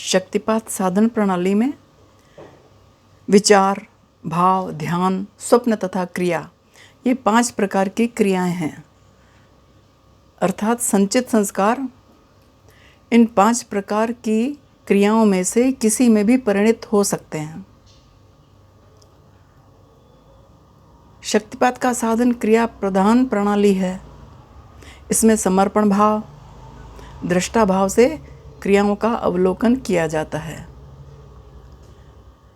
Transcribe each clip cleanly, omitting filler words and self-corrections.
शक्तिपात साधन प्रणाली में विचार, भाव, ध्यान, स्वप्न तथा क्रिया, ये 5 प्रकार की क्रियाएं हैं। अर्थात संचित संस्कार इन 5 प्रकार की क्रियाओं में से किसी में भी परिणित हो सकते हैं। शक्तिपात का साधन क्रिया प्रधान प्रणाली है। इसमें समर्पण भाव, दृष्टा भाव से क्रियाओं का अवलोकन किया जाता है।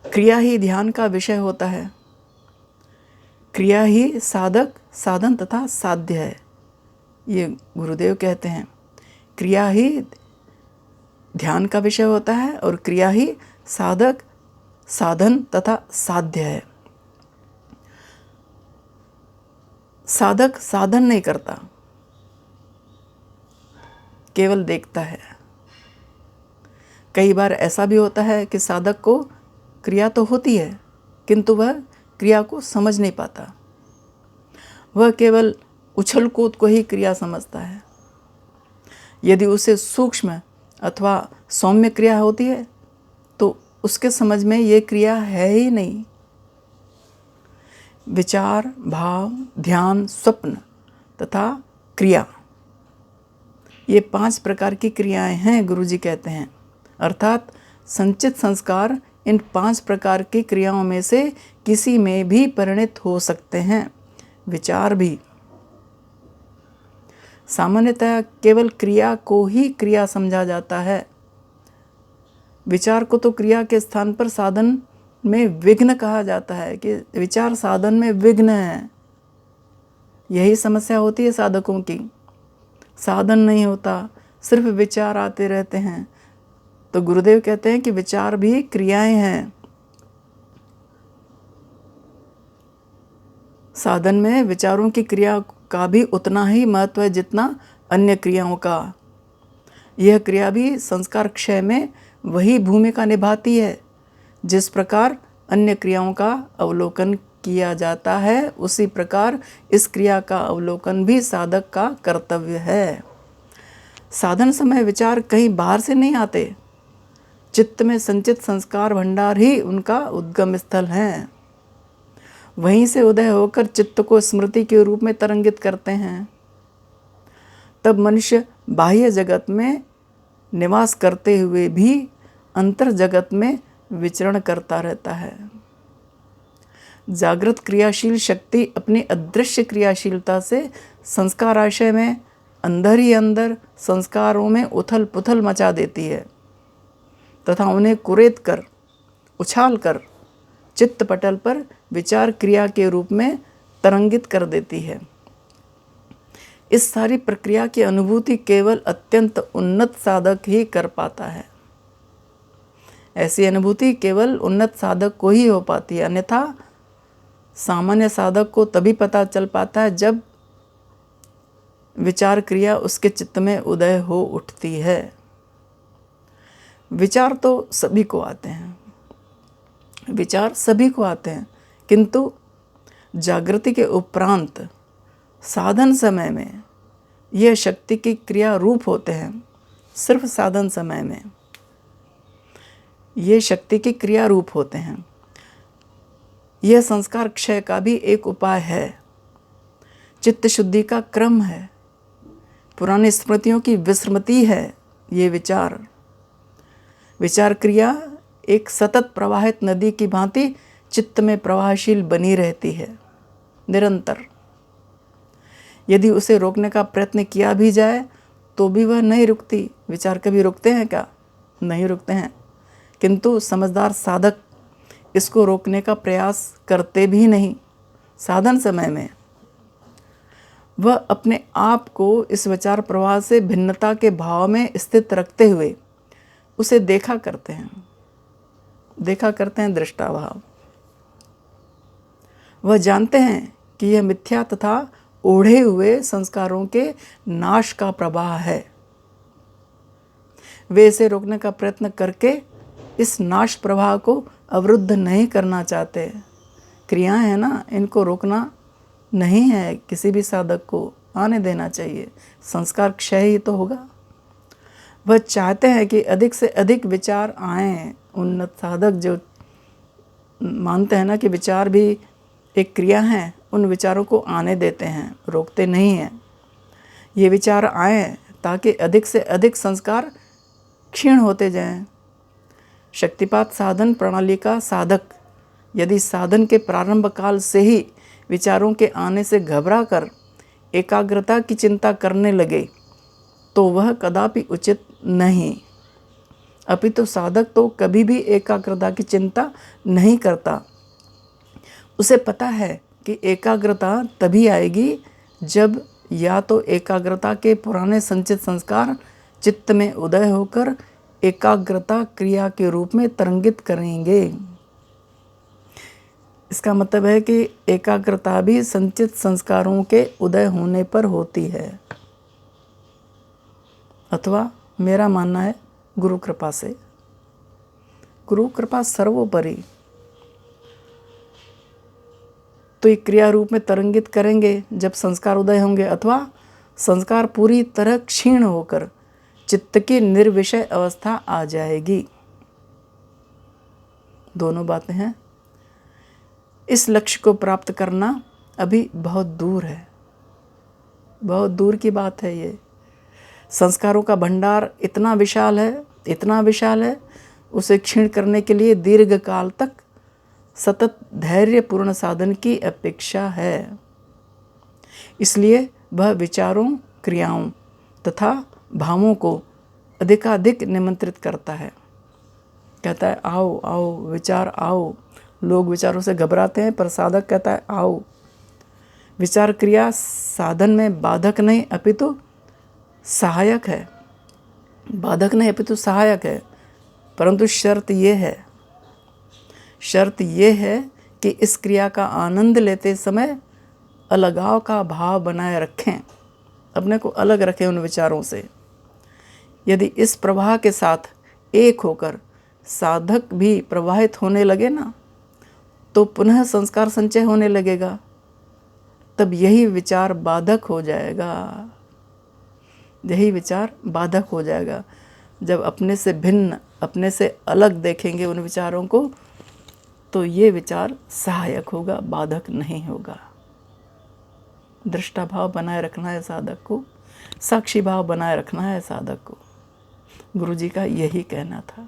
क्रिया ही ध्यान का विषय होता है। क्रिया ही साधक, साधन तथा साध्य है, ये गुरुदेव कहते हैं। क्रिया ही ध्यान का विषय होता है और क्रिया ही साधक, साधन तथा साध्य है। साधक साधन नहीं करता, केवल देखता है। कई बार ऐसा भी होता है कि साधक को क्रिया तो होती है किंतु वह क्रिया को समझ नहीं पाता। वह केवल उछल कूद को ही क्रिया समझता है। यदि उसे सूक्ष्म अथवा सौम्य क्रिया होती है तो उसके समझ में ये क्रिया है ही नहीं। विचार, भाव, ध्यान, स्वप्न तथा क्रिया, ये 5 प्रकार की क्रियाएं हैं, गुरुजी कहते हैं। अर्थात संचित संस्कार इन 5 प्रकार की क्रियाओं में से किसी में भी परिणित हो सकते हैं। विचार भी। सामान्यतः केवल क्रिया को ही क्रिया समझा जाता है। विचार को तो क्रिया के स्थान पर साधन में विघ्न कहा जाता है कि विचार साधन में विघ्न है। यही समस्या होती है साधकों की। साधन नहीं होता, सिर्फ विचार आते रहते हैं। तो गुरुदेव कहते हैं कि विचार भी क्रियाएं हैं। साधन में विचारों की क्रिया का भी उतना ही महत्व है जितना अन्य क्रियाओं का। यह क्रिया भी संस्कार क्षय में वही भूमिका निभाती है। जिस प्रकार अन्य क्रियाओं का अवलोकन किया जाता है, उसी प्रकार इस क्रिया का अवलोकन भी साधक का कर्तव्य है। साधन समय विचार कहीं बाहर से नहीं आते। चित्त में संचित संस्कार भंडार ही उनका उद्गम स्थल है। वहीं से उदय होकर चित्त को स्मृति के रूप में तरंगित करते हैं। तब मनुष्य बाह्य जगत में निवास करते हुए भी अंतर जगत में विचरण करता रहता है। जागृत क्रियाशील शक्ति अपनी अदृश्य क्रियाशीलता से संस्काराशय में अंदर ही अंदर संस्कारों में उथल पुथल मचा देती है तथा उन्हें कुरेद कर, उछाल कर चित्त पटल पर विचार क्रिया के रूप में तरंगित कर देती है। इस सारी प्रक्रिया की अनुभूति केवल अत्यंत उन्नत साधक ही कर पाता है। ऐसी अनुभूति केवल उन्नत साधक को ही हो पाती है, अन्यथा सामान्य साधक को तभी पता चल पाता है जब विचार क्रिया उसके चित्त में उदय हो उठती है। विचार तो सभी को आते हैं, विचार सभी को आते हैं, किंतु जागृति के उपरांत साधन समय में यह शक्ति की क्रिया रूप होते हैं। सिर्फ साधन समय में ये शक्ति की क्रिया रूप होते हैं। यह संस्कार क्षय का भी एक उपाय है, चित्त शुद्धि का क्रम है, पुरानी स्मृतियों की विस्मृति है। ये विचार क्रिया एक सतत प्रवाहित नदी की भांति चित्त में प्रवाहशील बनी रहती है निरंतर। यदि उसे रोकने का प्रयत्न किया भी जाए तो भी वह नहीं रुकती। विचार कभी रुकते हैं क्या? नहीं रुकते हैं। किंतु समझदार साधक इसको रोकने का प्रयास करते भी नहीं। साधन समय में वह अपने आप को इस विचार प्रवाह से भिन्नता के भाव में स्थित रखते हुए उसे देखा करते हैं दृष्टा भाव। वह जानते हैं कि यह मिथ्या तथा ओढ़े हुए संस्कारों के नाश का प्रवाह है। वे इसे रोकने का प्रयत्न करके इस नाश प्रवाह को अवरुद्ध नहीं करना चाहते। क्रियाएं हैं ना, इनको रोकना नहीं है। किसी भी साधक को आने देना चाहिए। संस्कार क्षय ही तो होगा। वह चाहते हैं कि अधिक से अधिक विचार आएं। उन्नत साधक जो मानते हैं ना कि विचार भी एक क्रिया है, उन विचारों को आने देते हैं, रोकते नहीं हैं। ये विचार आएं ताकि अधिक से अधिक संस्कार क्षीण होते जाएं। शक्तिपात साधन प्रणाली का साधक यदि साधन के प्रारंभ काल से ही विचारों के आने से घबरा कर एकाग्रता की चिंता करने लगे तो वह कदापि उचित नहीं। अपितु साधक तो कभी भी एकाग्रता की चिंता नहीं करता। उसे पता है कि एकाग्रता तभी आएगी जब या तो एकाग्रता के पुराने संचित संस्कार चित्त में उदय होकर एकाग्रता क्रिया के रूप में तरंगित करेंगे। इसका मतलब है कि एकाग्रता भी संचित संस्कारों के उदय होने पर होती है, अथवा मेरा मानना है गुरु कृपा से। गुरु कृपा सर्वोपरि। तो ये क्रिया रूप में तरंगित करेंगे जब संस्कार उदय होंगे, अथवा संस्कार पूरी तरह क्षीण होकर चित्त की निर्विषय अवस्था आ जाएगी। दोनों बातें हैं। इस लक्ष्य को प्राप्त करना अभी बहुत दूर है, बहुत दूर की बात है। ये संस्कारों का भंडार इतना विशाल है, उसे क्षीण करने के लिए दीर्घ काल तक सतत धैर्यपूर्ण साधन की अपेक्षा है। इसलिए वह विचारों, क्रियाओं तथा भावों को अधिकाधिक निमंत्रित करता है। कहता है आओ आओ विचार आओ। लोग विचारों से घबराते हैं, पर साधक कहता है आओ। विचार क्रिया साधन में बाधक नहीं अपितु सहायक है। बाधक नहीं अपितु सहायक है। परंतु शर्त ये है कि इस क्रिया का आनंद लेते समय अलगाव का भाव बनाए रखें, अपने को अलग रखें उन विचारों से। यदि इस प्रवाह के साथ एक होकर साधक भी प्रवाहित होने लगे ना, तो पुनः संस्कार संचय होने लगेगा। तब यही विचार बाधक हो जाएगा। जब अपने से भिन्न, अपने से अलग देखेंगे उन विचारों को, तो ये विचार सहायक होगा, बाधक नहीं होगा। दृष्टा भाव बनाए रखना है साधक को, साक्षी भाव बनाए रखना है साधक को। गुरु जी का यही कहना था।